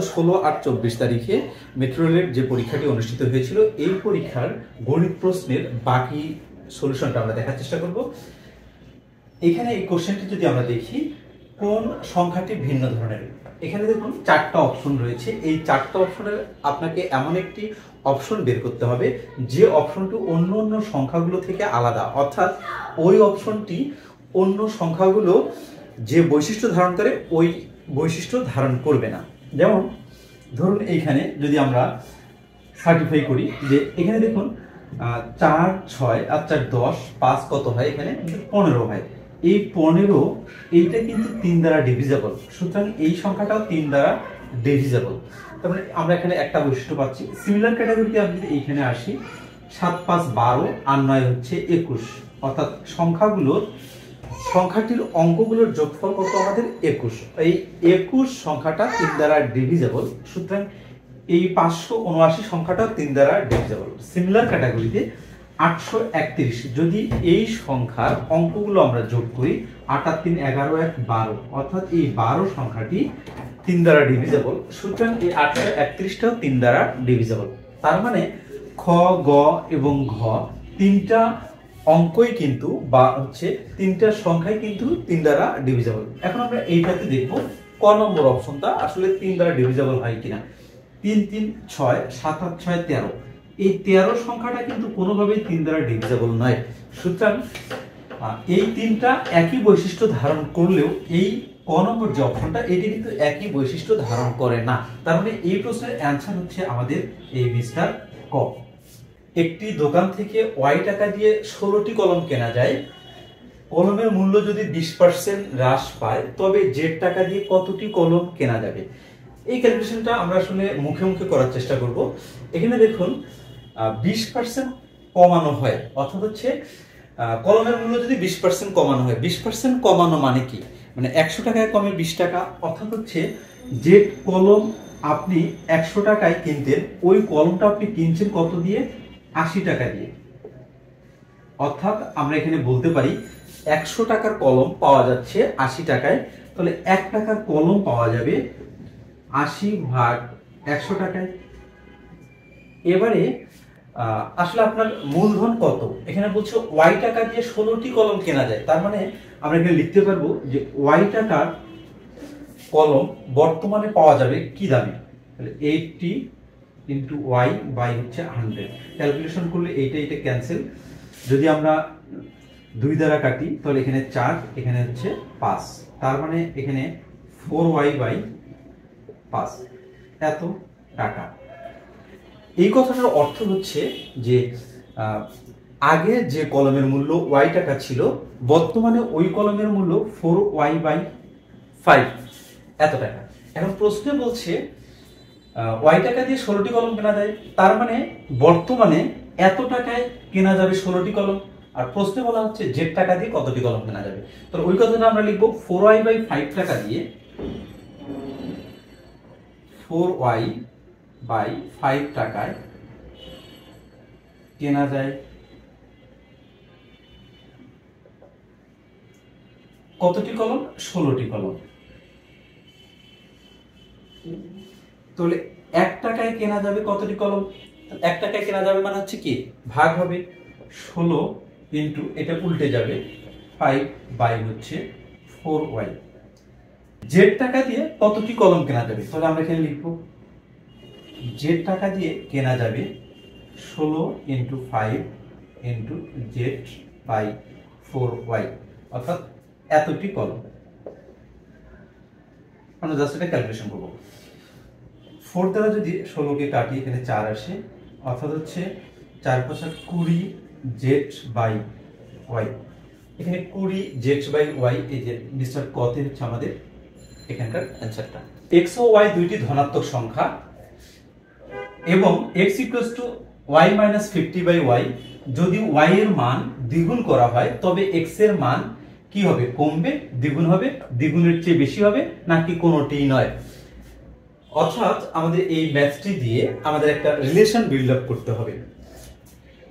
16 আর 24 তারিখে মেট্রো রেলের যে পরীক্ষাটি অনুষ্ঠিত হয়েছিল এই পরীক্ষার গণিত প্রশ্নের বাকি সলিউশনটা আমরা দেখার চেষ্টা করব। এখানে এই কোশ্চেনটি যদি আমরা দেখি, কোন সংখ্যাটি ভিন্ন ধরনের, এখানে দেখুন চারটা অপশন রয়েছে। এই চারটা অপশনের আপনাকে এমন একটি অপশন বের করতে হবে যে অপশনটি অন্য অন্য সংখ্যাগুলো থেকে আলাদা, অর্থাৎ ওই অপশনটি অন্য সংখ্যাগুলো যে বৈশিষ্ট্য ধারণ করে ওই বৈশিষ্ট্য ধারণ করবে না। যেমন ধরুন এইখানে যদি আমরা সার্টিফাই করি যে এখানে দেখুন 4, 6 আর 4, 10, 5 কত হয়, এখানে 15 হয়। এই 15 এইটা কিন্তু 3 দ্বারা ডিভিজেবল, সুতরাং এই সংখ্যাটাও 3 দ্বারা ডিভিজেবল। তার মানে আমরা এখানে একটা বৈশিষ্ট্য পাচ্ছি। সিমিলার ক্যাটাগরিতে আমি যদি এইখানে আসি, 7, 5, 12 আর 9 হচ্ছে 21, অর্থাৎ সংখ্যাটির অঙ্কগুলোর যোগফল কত আমাদের 21। এই 21 সংখ্যাটা 3 দ্বারা ডিভিজেবল, সুতরাং এই 579 সংখ্যাটা 3 দ্বারা ডিভিজেবল। সিমিলার ক্যাটাগরিতে 831, যদি এই সংখ্যার অঙ্কগুলো আমরা যোগ করি, 8 আর 3 11, 1 12, অর্থাৎ এই 12 সংখ্যাটি 3 দ্বারা ডিভিজেবল, সুতরাং এই 831টাও 3 দ্বারা ডিভিজেবল। তার মানে খ, গ এবং ঘ তিনটা অঙ্কই কিন্তু বা হচ্ছে তিনটা সংখ্যাই কিন্তু 3 দ্বারা ডিভিজেবল। এখন আমরা এইটাতে দেখব ক নম্বর অপশনটা আসলে 3 দ্বারা ডিভিজেবল হয় কিনা। 3, 3, 6, 7, 8, 6, 13, এই 13 সংখ্যাটা কিন্তু কোনোভাবেই 3 দ্বারা ডিভিজেবল নয়। সুতরাং এই তিনটা একই বৈশিষ্ট্য ধারণ করলেও এই ক নম্বর যে অপশনটা এটি কিন্তু একই বৈশিষ্ট্য ধারণ করে না। তার মানে এই প্রশ্নের অ্যান্সার হচ্ছে আমাদের এই মিস্টার ক। একটি দোকান থেকে ওয়াই টাকা দিয়ে 16টি কলম কেনা যায়। কলমের মূল্য যদি 20% হ্রাস পায় তবে জেড টাকা দিয়ে কতটি কলম কেনা যাবে। এই ক্যালকুলেশনটা আমরা আসলে মুখে মুখে করার চেষ্টা করব। এখানে দেখুন 20% কমানো হয়, অর্থাৎ হচ্ছে কলমের মূল্য যদি 20% কমানো হয়, 20% কমানো মানে কি, মানে 100 টাকায় কমে 20 টাকা, অর্থাৎ হচ্ছে যে কলম আপনি 100 টাকায় কিনতেন ওই কলমটা আপনি কিনছেন কত দিয়ে, 80 টাকা দিয়ে। অর্থাৎ আমরা এখানে বলতে পারি 100 টাকার কলম পাওয়া যাচ্ছে 80 টাকায়, তাহলে 1 টাকার কলম পাওয়া যাবে 80 ভাগ 100 টাকায়। এবারে আসলে আপনার মূলধন কত, এখানে বলছে ওয়াই টাকা দিয়ে 16টি কলম কেনা যায়। তার মানে আমরা এখানে লিখতে পারবো যে ওয়াই টাকার কলম বর্তমানে পাওয়া যাবে কি দামে, তাহলে 80 ইন্টু ওয়াই বাই হচ্ছে 100। ক্যালকুলেশন করলে এইটা ক্যান্সেল। যদি আমরা 2 দ্বারা কাটি তাহলে এখানে 4, এখানে হচ্ছে 5, তার মানে এখানে 4y বাই 5 এত টাকা। এই কথাটার অর্থ হচ্ছে যে আগে যে কলমের মূল্য y টাকা ছিল বর্তমানে ওই কলমের মূল্য 4y বাই 5 এত টাকা। এখন প্রশ্নে বলছে y টাকা দিয়ে 16টি কলম কেনা যায়, তার মানে বর্তমানে এত টাকায় কেনা যাবে 16টি কলম। আর প্রশ্নে বলা হচ্ছে জেড টাকা দিয়ে কতটি কলম কেনা যাবে, তাহলে ওই কথাটা আমরা লিখবো 4y বাই 5 টাকা দিয়ে 4y বাই 5 টাকায় কেনা যায় কতটি কলম, 16টি কলম। তাহলে 1 টাকায় কেনা যাবে কতটি কলম, 1 টাকায় কেনা যাবে মানে হচ্ছে কি ভাগ হবে 16 ইন্টু এটা উল্টে যাবে 5 বাই হচ্ছে 4y। জেড টাকা দিয়ে কতটি কলম কেনা যাবে, তাহলে আমরা এখানে লিখবো জেড টাকা দিয়ে কেনা যাবে 16 into 5 into Z by 4y, অর্থাৎ এতটি কলম। আমরা জাস্ট এটা ক্যালকুলেশন করবো। 4 দ্বারা যদি 16কে কাটি এখানে 4 আসে, অর্থাৎ হচ্ছে 4 × 5 = 20 জেড বাই ওয়াই। এখানে 20 জেড বাই ওয়াই, এই যে মিস্টার কতে হচ্ছে আমাদের এখানকার অ্যান্সারটা। x ও y দুইটি ধনাত্মক সংখ্যা এবং x = y - 50/y, যদি y এর মান দ্বিগুণ করা হয় তবে x এর মান কি হবে, কমবে, দ্বিগুণ হবে, দ্বিগুণের চেয়ে বেশি হবে নাকি কোনোটিই নয়। অর্থাৎ আমাদের এই ম্যাথটি দিয়ে আমাদের একটা রিলেশন বিল্ড আপ করতে হবে।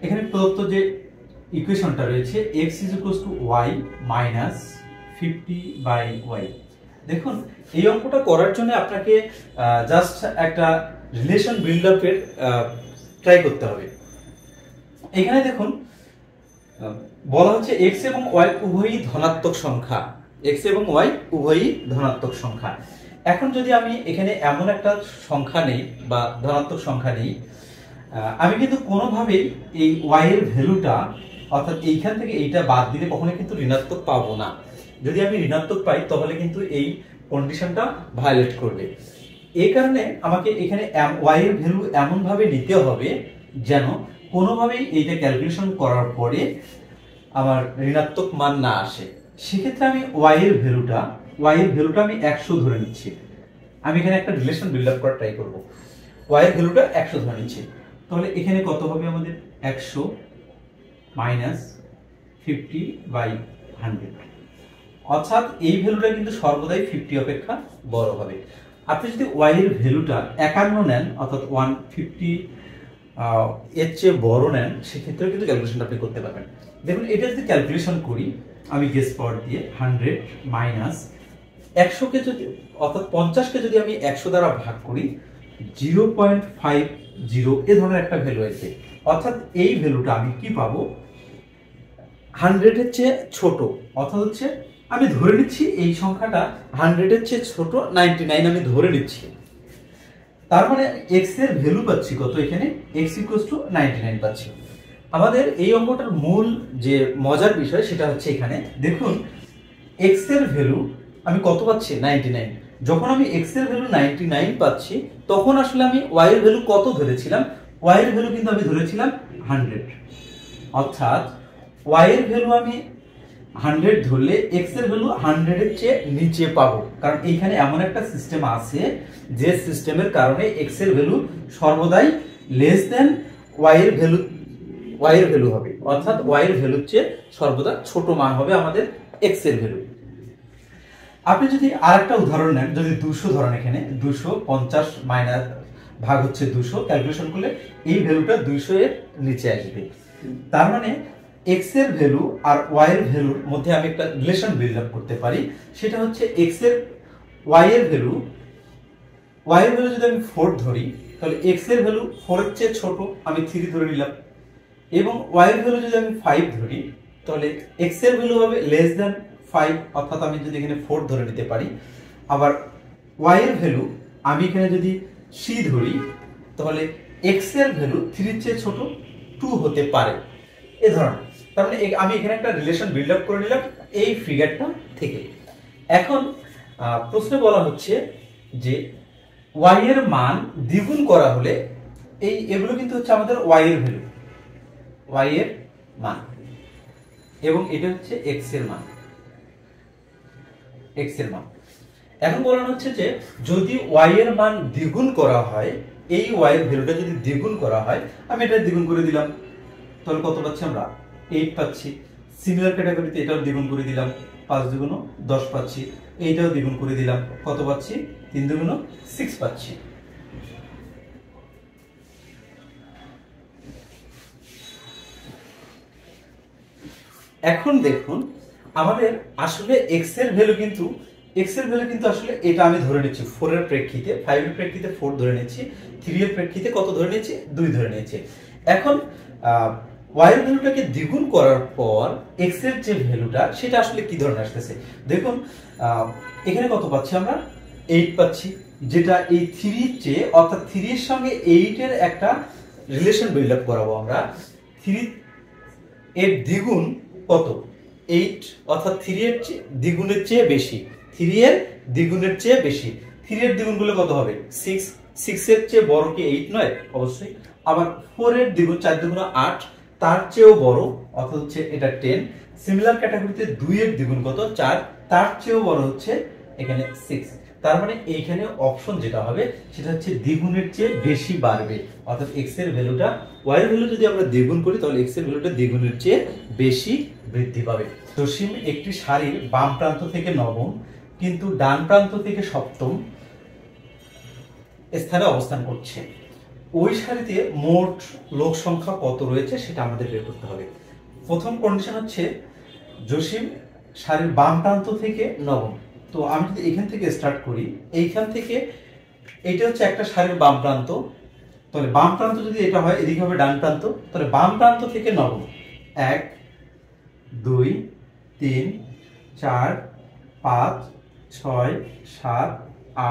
এখানে প্রদত্ত যে ইকুয়েশনটা রয়েছে x = y - 50/y, দেখুন এই অঙ্কটা করার জন্য আপনাকে জাস্ট একটা রিলেশন বিল্ড আপের ট্রাই করতে হবে। এখানে দেখুন বলা হচ্ছে x এবং y উভয়ই ধনাত্মক সংখ্যা, x এবং y উভয়ই ধনাত্মক সংখ্যা। এখন যদি আমি এখানে এমন একটা সংখ্যা নেই বা ধনাত্মক সংখ্যা নেই, আমি কিন্তু কোনোভাবেই এই y এর ভ্যালুটা অর্থাৎ এইখান থেকে এইটা বাদ দিলে কখনো কিন্তু ঋণাত্মক পাবো না। যদি আমি ঋণাত্মক পাই তাহলে কিন্তু এই কন্ডিশনটা ভায়োলেট করবে। এই কারণে আমাকে এখানে y এর ভ্যালু এমন ভাবে নিতে হবে যেন কোনোভাবেই এইটা ক্যালকুলেশন করার পরে আমার ঋণাত্মক মান না আসে। সেক্ষেত্রে আমি y এর ভ্যালুটা আমি 100 ধরে নিচ্ছি। আমি এখানে একটা রিলেশন বিল্ড আপ করার ট্রাই করব। y এর ভ্যালুটা 100 ধরে নিচ্ছি, তাহলে এখানে কত হবে আমাদের 100 মাইনাস 50/100, অর্থাৎ এই ভ্যালুটা কিন্তু সর্বদাই 50 অপেক্ষা বড় হবে। আপনি যদি y এর ভ্যালুটা 51 নেন অর্থাৎ 150 এর চেয়ে বড় নেন, সেক্ষেত্রে কিন্তু ক্যালকুলেশনটা আপনি করতে পারবেন। দেখুন এটা যদি ক্যালকুলেশন করি আমি গেস পাওয়ার দিয়ে 100 মাইনাস 100 কে যদি অর্থাৎ 50 কে যদি আমি 100 দ্বারা ভাগ করি 0.50 এ ধরনের একটা ভ্যালু আসবে। অর্থাৎ এই ভ্যালুটা আমি কি পাবো 100 এর চেয়ে ছোট, অর্থাৎ হচ্ছে আমি ধরে নিচ্ছি এই সংখ্যাটা 100 এর চেয়ে ছোট 99 আমি ধরে নিচ্ছি। তার মানে x এর ভ্যালু পাচ্ছি কত, এখানে x = 99 পাচ্ছি। আমাদের এই অঙ্কটার মূল যে মজার বিষয় সেটা হচ্ছে এখানে দেখুন x এর ভ্যালু আমি কত পাচ্ছি 99। যখন আমি x এর ভ্যালু 99 পাচ্ছি তখন আসলে আমি y এর ভ্যালু কত ধরেছিলাম, y এর ভ্যালু কিন্তু আমি ধরেছিলাম 100। অর্থাৎ y এর ভ্যালু আমি 100 ধরলে x এর ভ্যালু 100 এর চেয়ে নিচে পাবো, কারণ এইখানে এমন একটা সিস্টেম আছে যে সিস্টেমের কারণে x এর ভ্যালু সর্বদাই লেস দেন y এর ভ্যালু হবে। অর্থাৎ y এর ভ্যালুর চেয়ে সর্বদা ছোট মান হবে আমাদের x এর ভ্যালু। আপনি যদি আরেকটা উদাহরণ নেন, যদি 200 ধরেন, এখানে 250 মাইনাস ভাগ হচ্ছে 200 ক্যালকুলেশন করলে এই ভ্যালুটা 200 এর নিচে আসবে। তার মানে x এর ভ্যালু আর y এর ভ্যালুর মধ্যে আমি একটা রিলেশন বিল্ড আপ করতে পারি। সেটা হচ্ছে y এর ভ্যালু যদি আমি 4 ধরি তাহলে x এর ভ্যালু 4 এর চেয়ে ছোট, আমি 3 ধরে নিলাম। এবং y এর ভ্যালু যদি আমি 5 ধরি তাহলে x এর ভ্যালু হবে লেস দ্যান 5, অর্থাৎ আমি যদি এখানে 4 ধরে নিতে পারি। আবার y এর ভ্যালু আমি এখানে যদি c ধরি তাহলে x এর ভ্যালু 3 এর চেয়ে ছোট 2 হতে পারে, এই ধরনের। তার মানে আমি এখানে একটা রিলেশন বিল্ড আপ করে নিলাম এই ফিগারটা থেকে। এখন প্রশ্নে বলা হচ্ছে যে y এর মান দ্বিগুণ করা হলে এগুলো কিন্তু হচ্ছে আমাদের y এর ভ্যালু, y এর মান, এবং এটা হচ্ছে x এর মান, এখন বলানো হচ্ছে যে যদি y এর মান দ্বিগুণ করা হয়, এই y এর ভ্যালুটা যদি দ্বিগুণ করা হয়, আমি এটা দ্বিগুণ করে দিলাম, তাহলে কত পাচ্ছি আমরা 8 পাচ্ছি। সিমিলার ক্যাটাগরিতে এটাও দ্বিগুণ করে দিলাম, 5 × 2 = 10 পাচ্ছি। এইটাও দ্বিগুণ করে দিলাম, কত পাচ্ছি 3 × 2 = 6 পাচ্ছি। এখন দেখুন আমাদের আসলে x এর ভ্যালু কিন্তু আসলে এটা আমি ধরে নিচ্ছি 4 এর প্রেক্ষিতে, 5 এর প্রেক্ষিতে 4 ধরে নিচ্ছি, 3 এর প্রেক্ষিতে কত ধরে নিচ্ছি 2 ধরে নিচ্ছি। এখন y এর ভ্যালুটাকে দ্বিগুণ করার পর x এর যে ভ্যালুটা সেটা আসলে কি ধরনের আসতেছে দেখুন। এখানে কত পাচ্ছি আমরা 8 পাচ্ছি, যেটা এই 3 এর চেয়ে, অর্থাৎ 3 এর সঙ্গে 8 এর একটা রিলেশন বিল্ড আপ করাবো আমরা। 3 এর দ্বিগুণ কত 8, অর্থাৎ 3 এর দ্বিগুণের চেয়ে বেশি, 3 এর দ্বিগুণের চেয়ে বেশি। 3 এর দ্বিগুণ করলে কত হবে 6, 6 এর চেয়ে বড় কি 8 নয়? অবশ্যই। আবার 4 এর দ্বিগুণ 4 × 2 = 8, তার চেয়েও বড়, অর্থাৎ হচ্ছে এটা 10। সিমিলার ক্যাটাগরিতে 2 এর দ্বিগুণ কত 4, তার চেয়েও বড় হচ্ছে এখানে 6। তার মানে এইখানে অপশন যেটা হবে সেটা হচ্ছে দ্বিগুণের চেয়ে বেশি বাড়বে, অর্থাৎ x এর ভ্যালুটা y এর ভ্যালু যদি আমরা দ্বিগুণ করি তাহলে x এর ভ্যালুটা দ্বিগুণের চেয়ে বেশি বৃদ্ধি পাবে। জসিম একটি সারির বাম প্রান্ত থেকে নবম কিন্তু ডান প্রান্ত থেকে সপ্তম স্থানে অবস্থান করছে। ওই সারিতে মোট লোক সংখ্যা কত রয়েছে সেটা আমাদের বের করতে হবে। প্রথম কন্ডিশন হচ্ছে জসিম সারির বাম প্রান্ত থেকে নবম, তো আমি যদি এখান থেকে স্টার্ট করি, এইখান থেকে এইটা হচ্ছে একটা সারির বাম প্রান্ত, তাহলে বাম প্রান্ত যদি এটা হয় এদিকে হবে ডান প্রান্ত, তাহলে বাম প্রান্ত থেকে নবম 1 2 3 4 5 6 7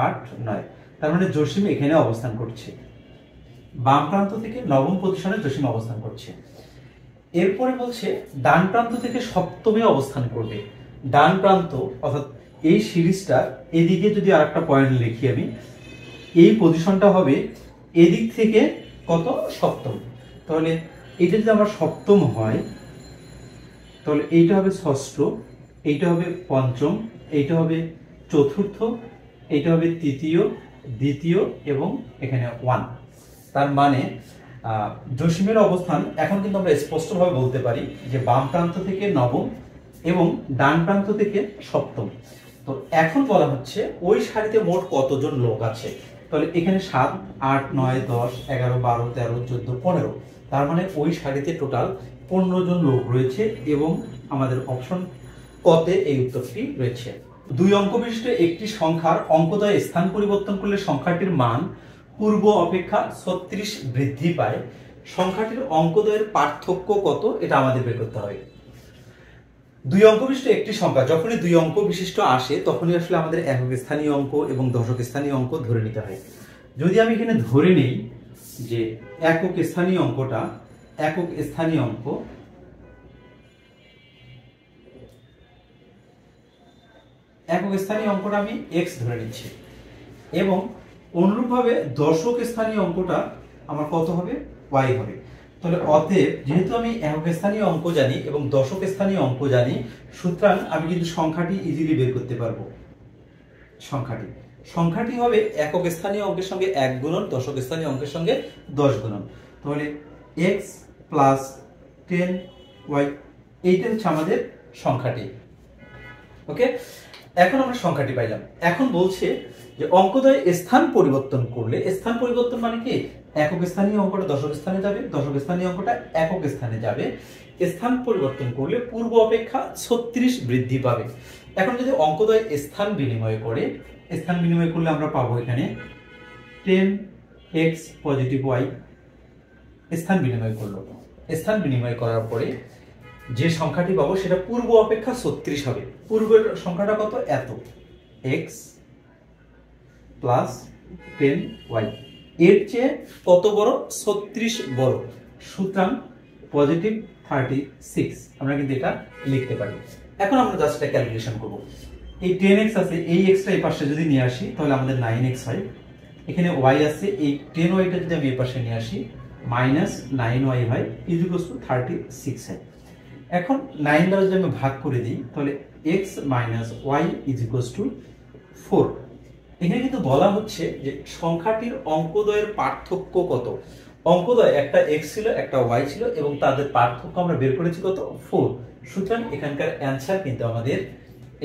8 9, তার মানে জসিম এখানে অবস্থান করছে, বাম প্রান্ত থেকে নবম পজিশনে জসিম অবস্থান করছে। এরপরে বলছে ডান প্রান্ত থেকে সপ্তমে অবস্থান করবে। ডান প্রান্ত অর্থাৎ এই সিরিজটার এদিকে যদি আরেকটা পয়েন্ট লিখি আমি, এই পজিশনটা হবে এদিক থেকে কত সপ্তম, তাহলে এটা যদি আমার সপ্তম হয় তাহলে এইটা হবে ষষ্ঠ, এইটা হবে পঞ্চম, এইটা হবে চতুর্থ, এইটা হবে তৃতীয়, দ্বিতীয় এবং এখানে 1। তার মানে জসিমের অবস্থান এখন কিন্তু আমরা স্পষ্টভাবে বলতে পারি যে বাম প্রান্ত থেকে নবম এবং ডান প্রান্ত থেকে সপ্তম। তো এখন বলা হচ্ছে ওই সারিতে মোট কতজন লোক আছে, তাহলে এখানে 7 8 9 10 11 12 13 14 15, তার মানে ওই সারিতে টোটাল 15 জন লোক রয়েছে এবং আমাদের অপশন কতে এই উত্তরটি রয়েছে। 2 অঙ্ক বিশিষ্ট একটি সংখ্যার অঙ্কদ্বয়ে স্থান পরিবর্তন করলে সংখ্যাটির মান পূর্ব অপেক্ষা 36 বৃদ্ধি পায়, সংখ্যাটির অঙ্কদ্বয়ের পার্থক্য কত, এটা আমাদের বের করতে হবে। 2 অঙ্ক বিশিষ্ট একটি সংখ্যা যখনই 2 অঙ্ক বিশিষ্ট আসে তখনই আসলে আমাদের একক স্থানীয় অঙ্ক এবং দশক স্থানীয় অঙ্ক ধরে নিতে হয়। যদি আমি এখানে ধরে নেই যে একক স্থানীয় অঙ্কটা, একক স্থানীয় অঙ্ক আমি x ধরে নিচ্ছি এবং অনুরূপভাবে দশক স্থানীয় অঙ্কটা আমার কত হবে, y হবে। তাহলে অতএব যেহেতু আমি একক স্থানীয় অঙ্ক জানি এবং দশক স্থানীয় অঙ্ক জানি, সুতরাং আমি কিন্তু সংখ্যাটি ইজিলি বের করতে পারবো। সংখ্যাটি হবে একক স্থানীয় অঙ্কের সঙ্গে 1 গুণন, দশক স্থানীয় অঙ্কের সঙ্গে 10 গুণন, তাহলে x প্লাস 10y, এইটা হচ্ছে আমাদের সংখ্যাটি। ওকে, এখন আমরা সংখ্যাটি পাইলাম। এখন বলছে যে অঙ্কদ্বয়ে স্থান পরিবর্তন করলে, স্থান পরিবর্তন মানে কি, একক স্থানীয় অঙ্কটা দশক স্থানে যাবে, দশক স্থানীয় অঙ্কটা একক স্থানে যাবে, স্থান পরিবর্তন করলে পূর্ব অপেক্ষা 36 বৃদ্ধি পাবে। এখন যদি অঙ্কদ্বয়ে স্থান বিনিময় করলে আমরা পাবো এখানে 10x পজিটিভ y, স্থান বিনিময় করার পরে যে সংখ্যাটি পাবো সেটা পূর্ব অপেক্ষা 36 হবে। পূর্বের সংখ্যাটা কত, এত, x প্লাস 10y, এর চেয়ে কত বড়, 36 বড়, সুতরাং পজিটিভ 36, আমরা কিন্তু এটা লিখতে পারি। এখন আমরা জাস্ট এটা ক্যালকুলেশন করব। এই 10x আছে, এই x টা এই পাশে যদি নিয়ে আসি তাহলে আমাদের 9x হয়। এখানে y আছে, এই 10y টা যদি আমি এই পাশে নিয়ে আসি -9y হয়, ইকুয়ালস টু 36 হয়। এখন 9 দ্বারা যদি আমি ভাগ করে দিই তাহলে x y ইকুয়ালস টু 4। এখানে কিন্তু বলা হচ্ছে যে সংখ্যাটির অঙ্কদ্বয়ের পার্থক্য কত। অঙ্কদ্বয় একটা x ছিল একটা y ছিল এবং তাদের পার্থক্য আমরা বের করেছি কত, 4। সুতরাং এখানকার অ্যানসার কিন্তু আমাদের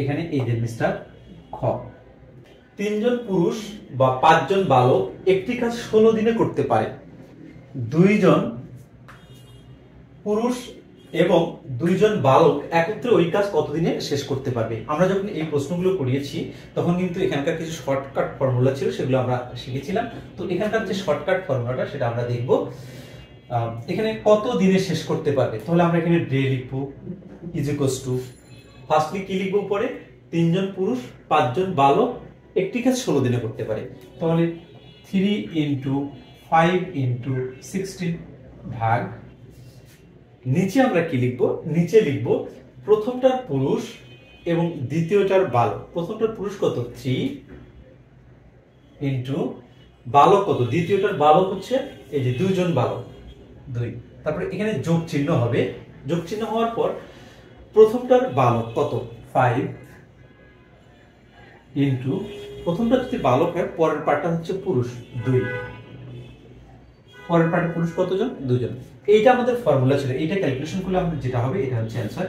এখানে এই যে মিস্টার খ। 3 জন পুরুষ বা 5 জন বালক একটি কাজ 16 দিনে করতে পারে। 2 জন পুরুষ এবং 2 জন বালক একত্রে ওই কাজ কতদিনে শেষ করতে পারবে। আমরা যখন এই প্রশ্নগুলো করিয়েছি তখন কিন্তু এখানকার কিছু শর্টকাট ফর্মুলা ছিল, সেগুলো আমরা শিখেছিলাম। তো এখানকার যে শর্টকাট ফর্মুলাটা সেটা আমরা দেখব। এখানে কত দিনে শেষ করতে পারবে, তাহলে আমরা এখানে ডে লিখবো ইকুয়ালস টু, ফার্স্টলি কি লিখবো, পরে 3 জন পুরুষ 5 জন বালক একটি কাজ 16 দিনে করতে পারে, তাহলে 3 × 5 × 16 ভাগ, নিচে আমরা কি লিখবো, নিচে লিখবো প্রথমটার পুরুষ এবং দ্বিতীয়টার বালক। প্রথমটার পুরুষ কত, 3 × বালক কত, দ্বিতীয়টার বালক হচ্ছে এই যে 2 জন বালক 2, তারপরে এখানে যোগ চিহ্ন হবে। যোগ চিহ্ন হওয়ার পর প্রথমটার বালক কত, 5 × প্রথমটা যদি বালক হয় পরের পার্টটা হচ্ছে পুরুষ 2, পরের পার্টে পুরুষ কতজন, 2 জন। এইটা আমাদের ফর্মুলা ছিল, এইটা ক্যালকুলেশন করলে আমাদের যেটা হবে এটা হচ্ছে অ্যানসার।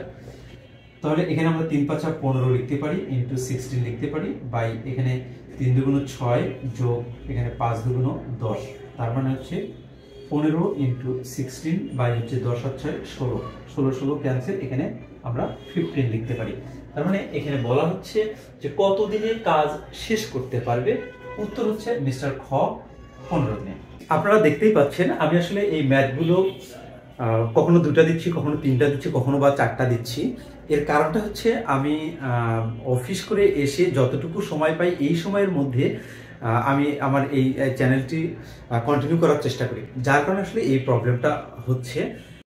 তাহলে এখানে আমরা 3 × 5 = 15 লিখতে পারি, ইনটু 16 লিখতে পারি, বাই এখানে 3 × 2 = 6 যোগ এখানে 5 × 2 = 10, তার মানে হচ্ছে 15 × 16 বাই হচ্ছে 10 আর 6 16, 16 ক্যান্সেল, এখানে আমরা 15 লিখতে পারি। তার মানে এখানে বলা হচ্ছে যে কতদিনে কাজ শেষ করতে পারবে। উত্তর হচ্ছে মিস্টার খ 15 দিনে। আপনারা দেখতেই পাচ্ছেন আমি আসলে এই ম্যাথগুলো কখনো 2টা দিচ্ছি, কখনো 3টা দিচ্ছি, কখনো বা 4টা দিচ্ছি। এর কারণটা হচ্ছে আমি অফিস করে এসে যতটুকু সময় পাই এই সময়ের মধ্যে আমি আমার এই চ্যানেলটি কন্টিনিউ করার চেষ্টা করি, যার কারণে আসলে এই প্রবলেমটা হচ্ছে।